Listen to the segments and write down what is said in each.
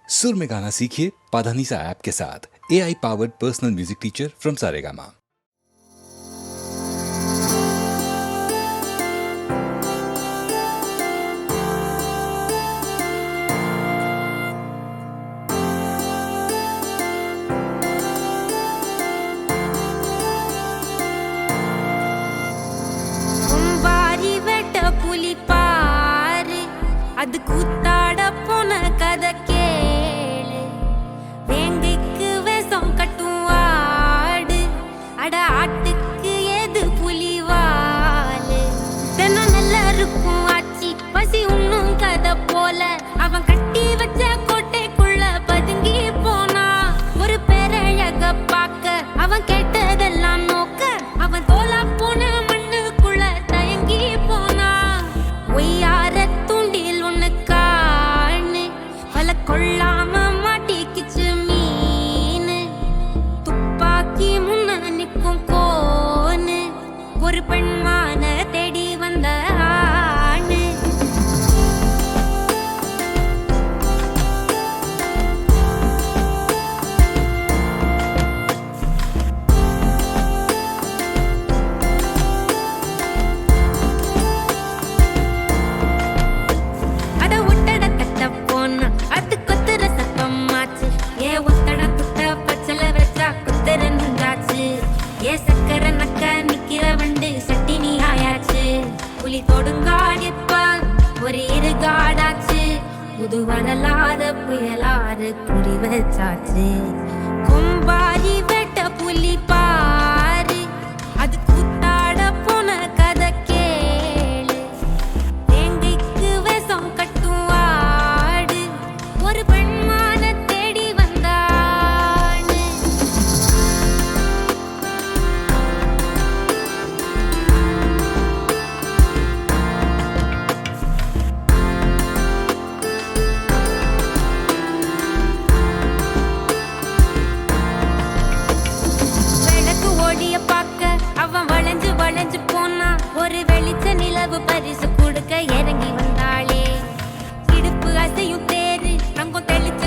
सुर में गाना सीखिए पाधानीसा ऐप के साथ। AI powered personal music teacher from Saregama. அது கூத்தாட போன கதை கேளு, வேங்கைக்கு வேஷம் கட்டும் ஆடு, அட ஆட்டுக்கு ஏது புலிவாலு. தினம் நல்லா இருக்கும் ஆச்சி பசி உண்ணும் கதை போல, அவன் கட்டி வச்ச கோட்டைக்குள்ள பதுங்கி போனா. ஒரு பேரழக பார்க்க அவன் கேட்டதெல்லாம் நோக்க, அவன் தோலா போன மண்ணுக்குள்ள தயங்கி போனா. ஒய்யார கொள்ளாம மாட்டிக்கிச்சு மீனு, துப்பாக்கி முன்ன நிற்கும் கோனு, ஒரு பெண்மான தேடி வந்த ஆணு. அட ஒட்டட கட்ட போன சக்கர நக்க நிக்கிற வண்டு சட்டினி ஆயாச்சு. புலி தொடுங்காடிப்ப ஒரு இருகாடாச்சு, புது வரலாத புயலாறு குறி வச்சாச்சு. கொம்பாரி வெட்ட புலி பாரு, அது கூத்தாட போன கதை கேளு, வேங்கைக்கு வேஷம் கட்டும் ஆடு, ஒரு பெண்மான தேடி வந்தானு. அவன் வளைஞ்சு வளைஞ்சு போனா, ஒரு வெளிச்ச நிலவு பரிசு கொடுக்க இறங்கி வந்தாளே. இடுப்பு அசையும் தேரு, தங்கம் தெளிச்ச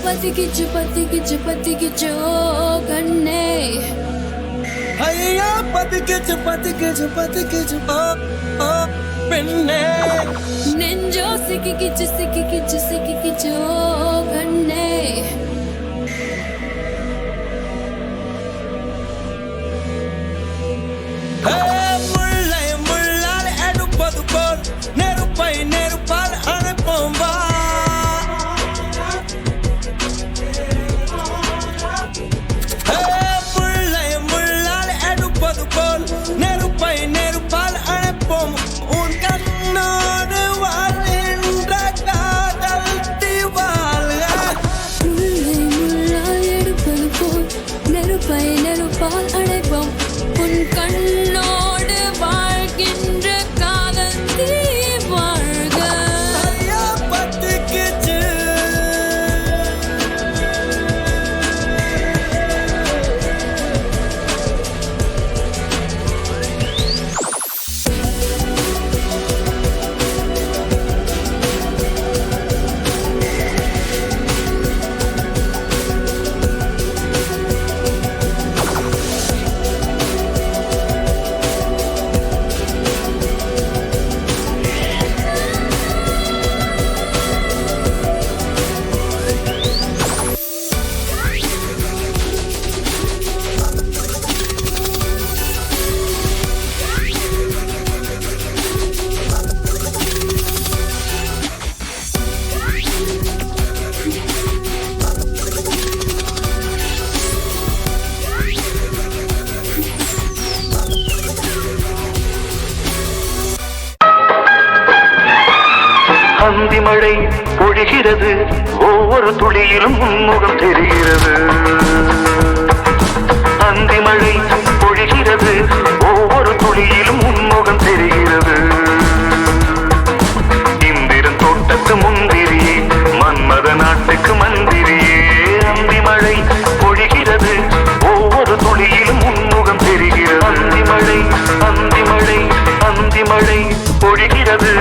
பத்திக்கிச்சு கண்ணே ஐயா பத்திக்கிச்சு ஓ ஓ பெண்ணே நெஞ்சோ சிக்கிக்கிச்சு கண்ணே முள்ளால் எடுப்பது போல் நெருப்பை நெருப்பால் அணைப்போம் வா முள்ளால் எடுப்பது போல் நெருப்பை நெருப்பால் அணைப்போம் உன் கண்ணோடு வாழ்கின்ற காதல் தீவால் முள்ளால் எடுப்பது போல் நெருப்பால் அடைப்போம் உன் கண்ணோடு வாழ்கின்ற காதல் தீ வாழ்க ஐயா பத்திக்கிச்சு அந்தி மழை பொழிகிறது ஒவ்வொரு துளியிலும் உன்முகம் தெரிகிறது அந்தி மழை பொழிகிறது ஒவ்வொரு துளியிலும் உன்முகம் தெரிகிறது இந்திரன் தோட்டத்து முந்திரியே மன்மத நாட்டுக்கு மந்திரியே அந்தி மழை பொழிகிறது ஒவ்வொரு துளியிலும் உன்முகம் தெரிகிறது அந்தி மழை அந்தி மழை அந்தி மழை பொழிகிறது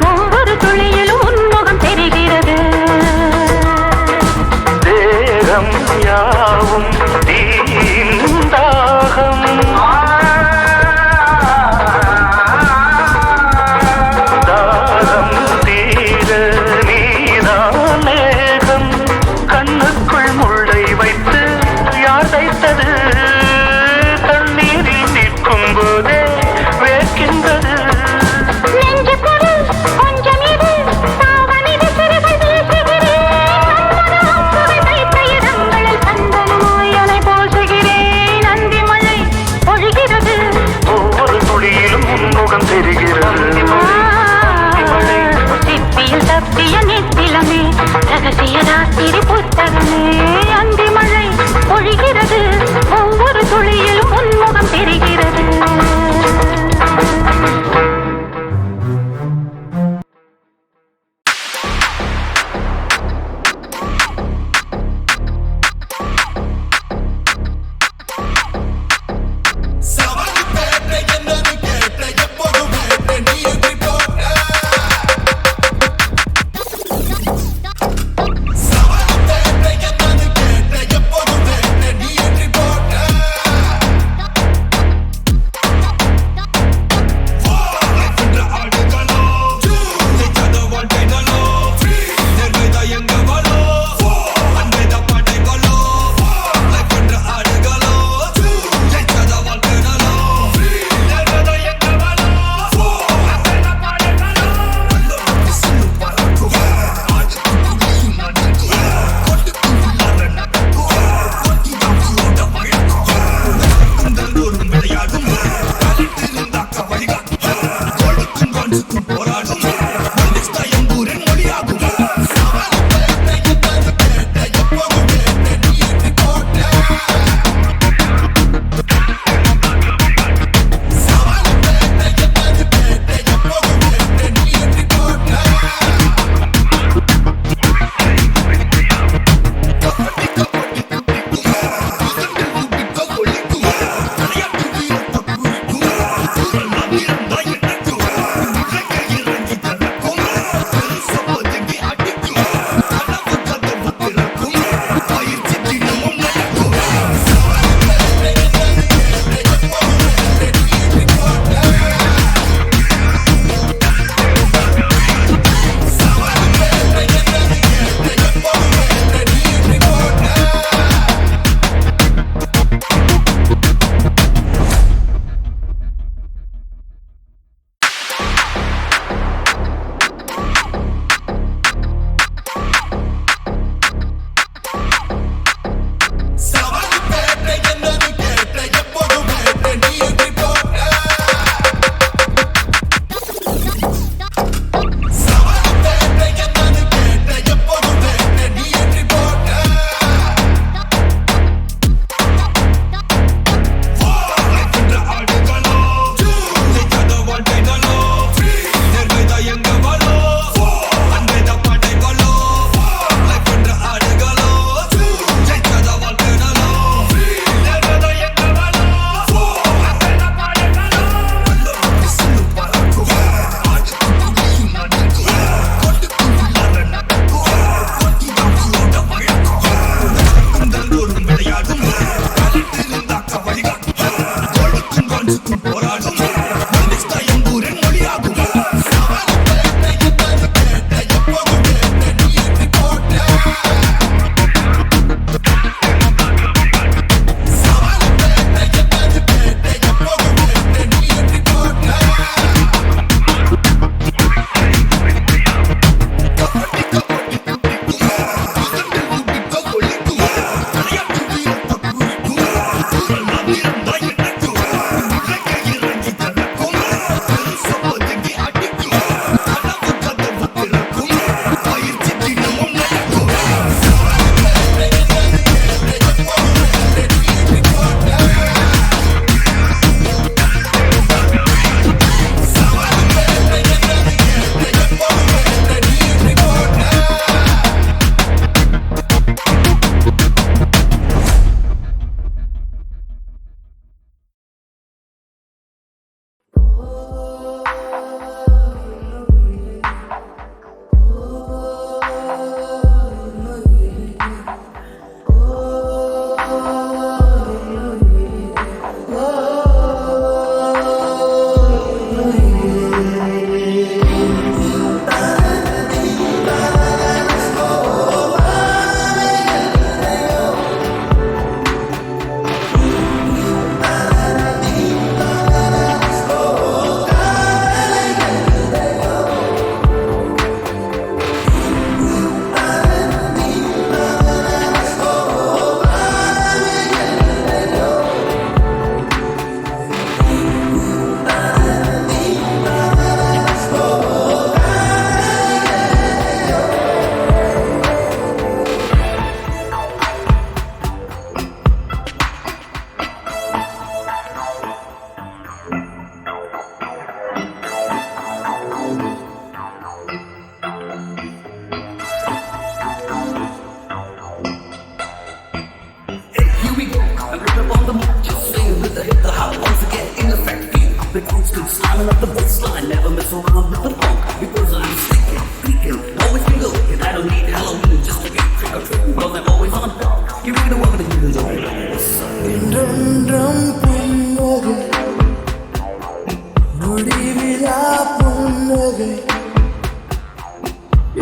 ஒவ்வொரு துளியிலும் உன்முகம் தெரிகிறது தேகம் யாவும் தீந்தாகம் தாகம் தீர நீதான் மேகம் கண்ணுக்குள் முள்ளை வைத்து யார் தைத்தது தண்ணீரில் நிற்கும் போதே வேர்க்கின்றது நெஞ்சுக்குள் கொஞ்சம் இது சாவனிது சிறுகள் வீசுகிறேன் வைத்த இடங்களில் சந்தனமாய் அலை போசுகிறேன் அந்தி மழை பொழிகிறது ஒவ்வொரு துளியிலும் உன்முகம் தெரிகிறது சிப்பியில் தப்பிய நித்திலமே ரகசிய ராத்திரி புத்தகமே அந்தி மழை பொழிகிறது ஒவ்வொரு துளியிலும் உன்முகம் தெரிகிறது சவாரி பேட்டை என்னது கேட்ட எப்போது வேட்டை the constant slamming up the bassline. Never mess around with the funk because I'm sneaking, creaking, always be looking. I don't need Halloween just to get trick or treating, cause I'm always on top. You really want to use all இன்றென்றும் புன்னகை முடிவிலா புன்னகை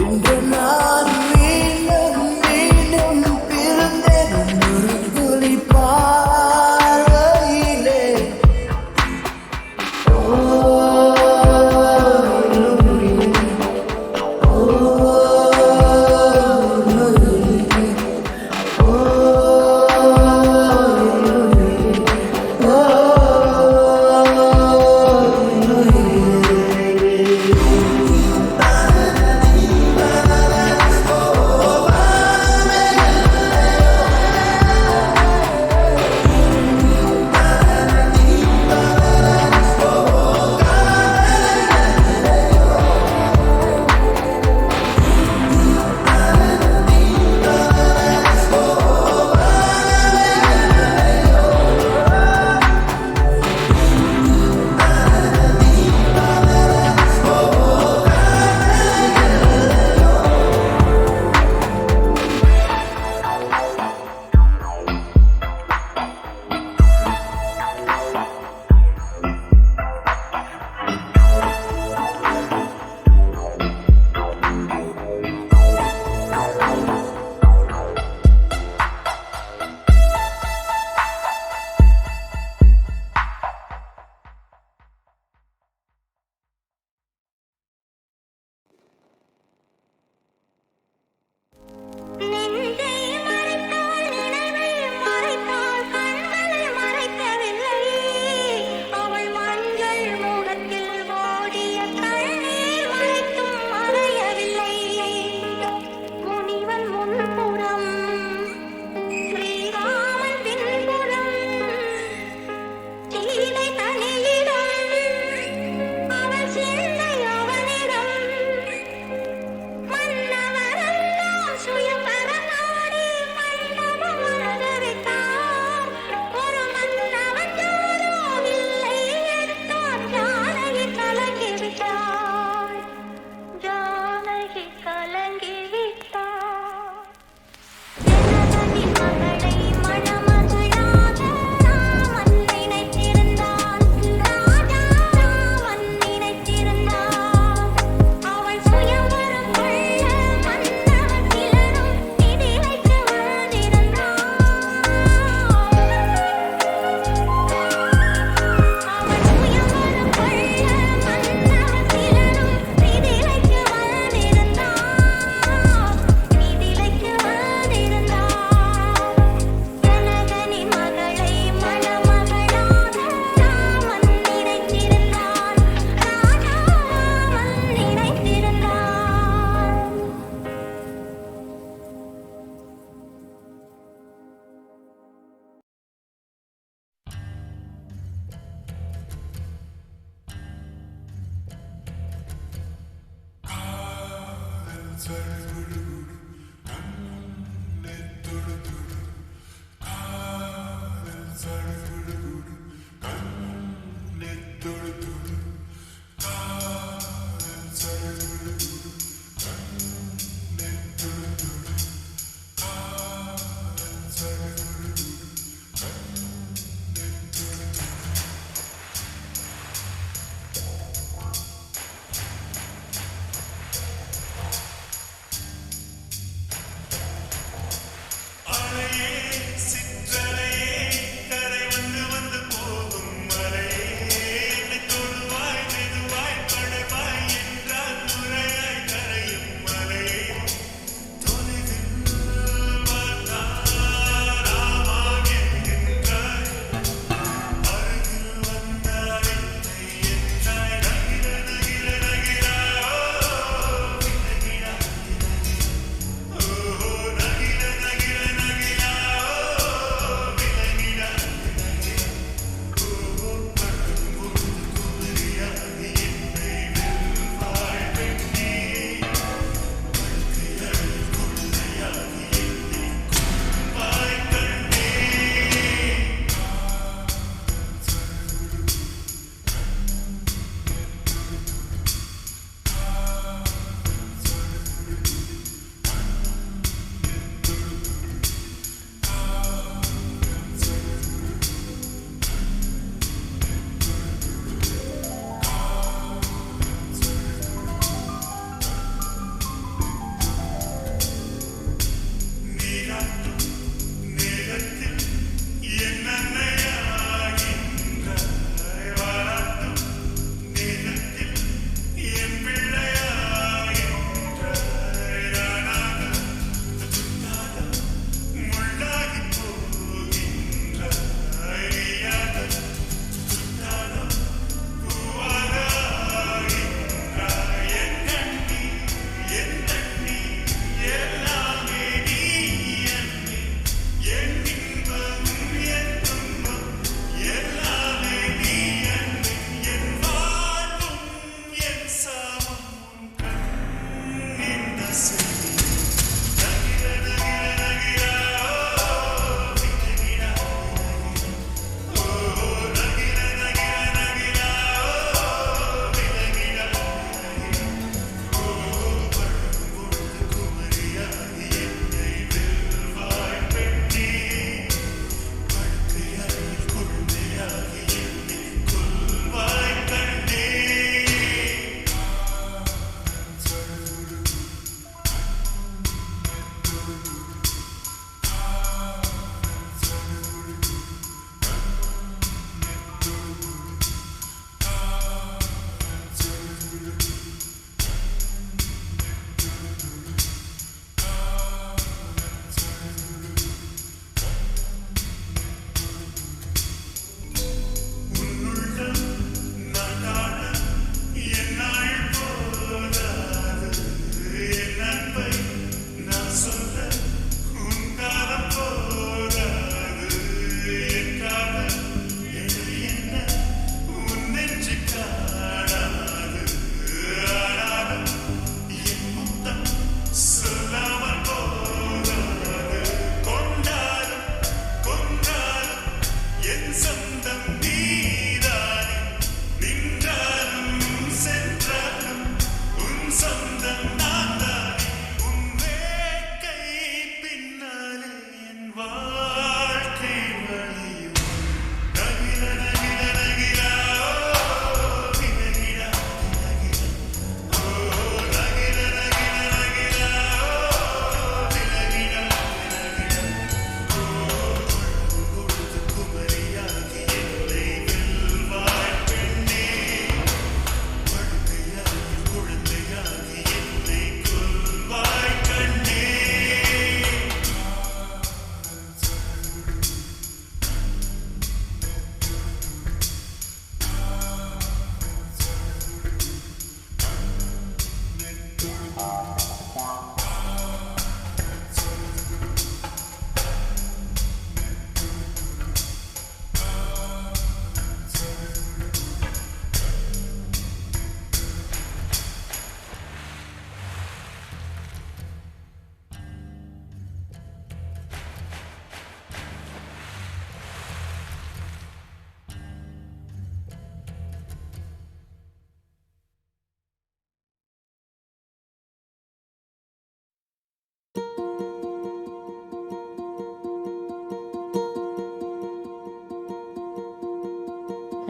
இன்று நான் மீண்டும் மீண்டும் பிறந்தேன் ஒரு துளி பார்வையிலே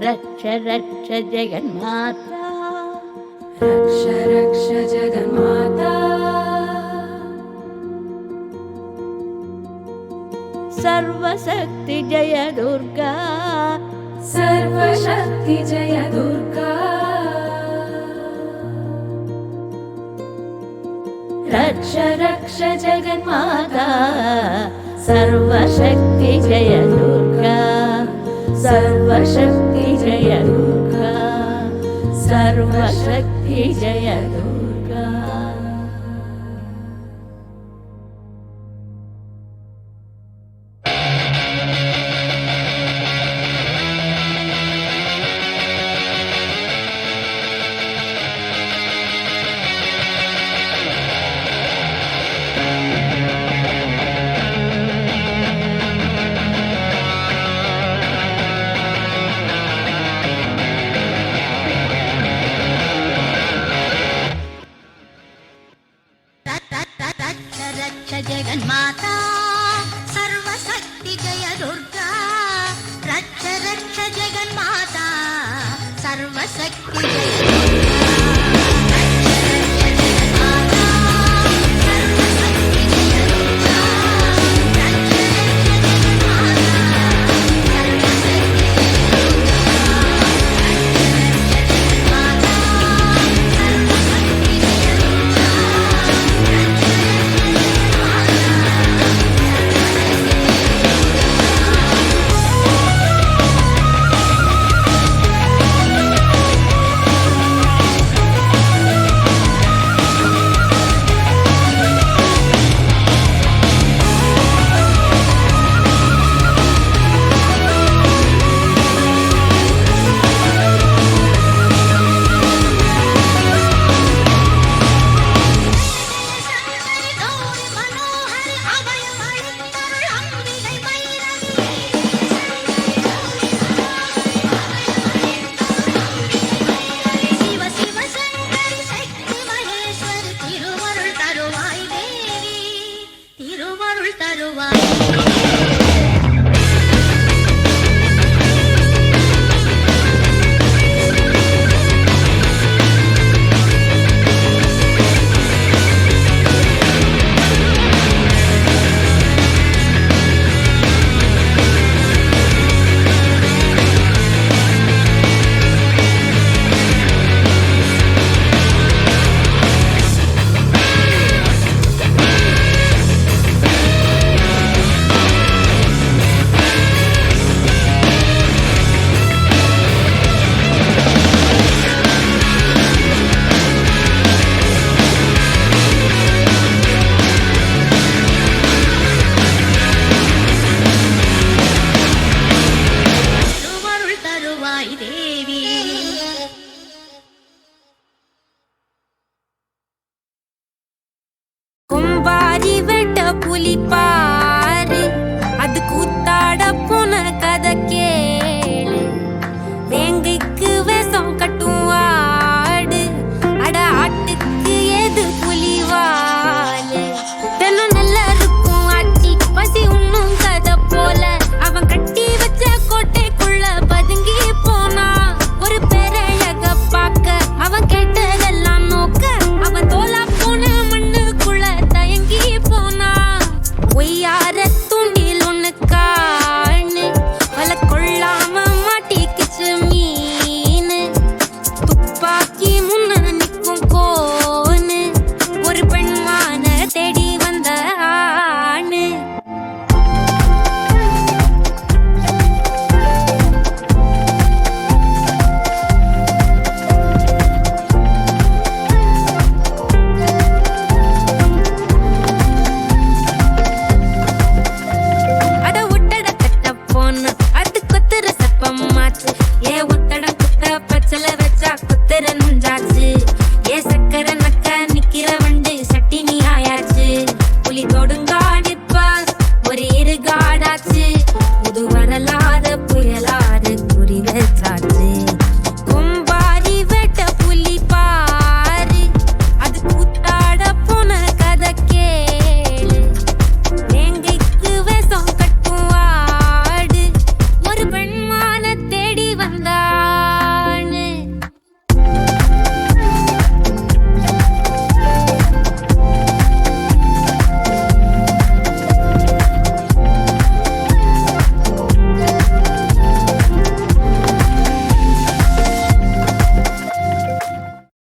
रक्ष रक्ष जगन्माता रक्ष रक्ष जगन्माता सर्वशक्ति जय दुर्गा सर्वशक्ति जय दुर्गा रक्ष रक्ष जगन्माता सर्वशक्ति जय दुर्गा सर्वशक्ति जय दुर्गा सर्वशक्ति जय दुर्गा जगन्माता सर्वशक्ति जय दुर्गा रक्ष रक्ष जगन्माता सर्वशक्ति जय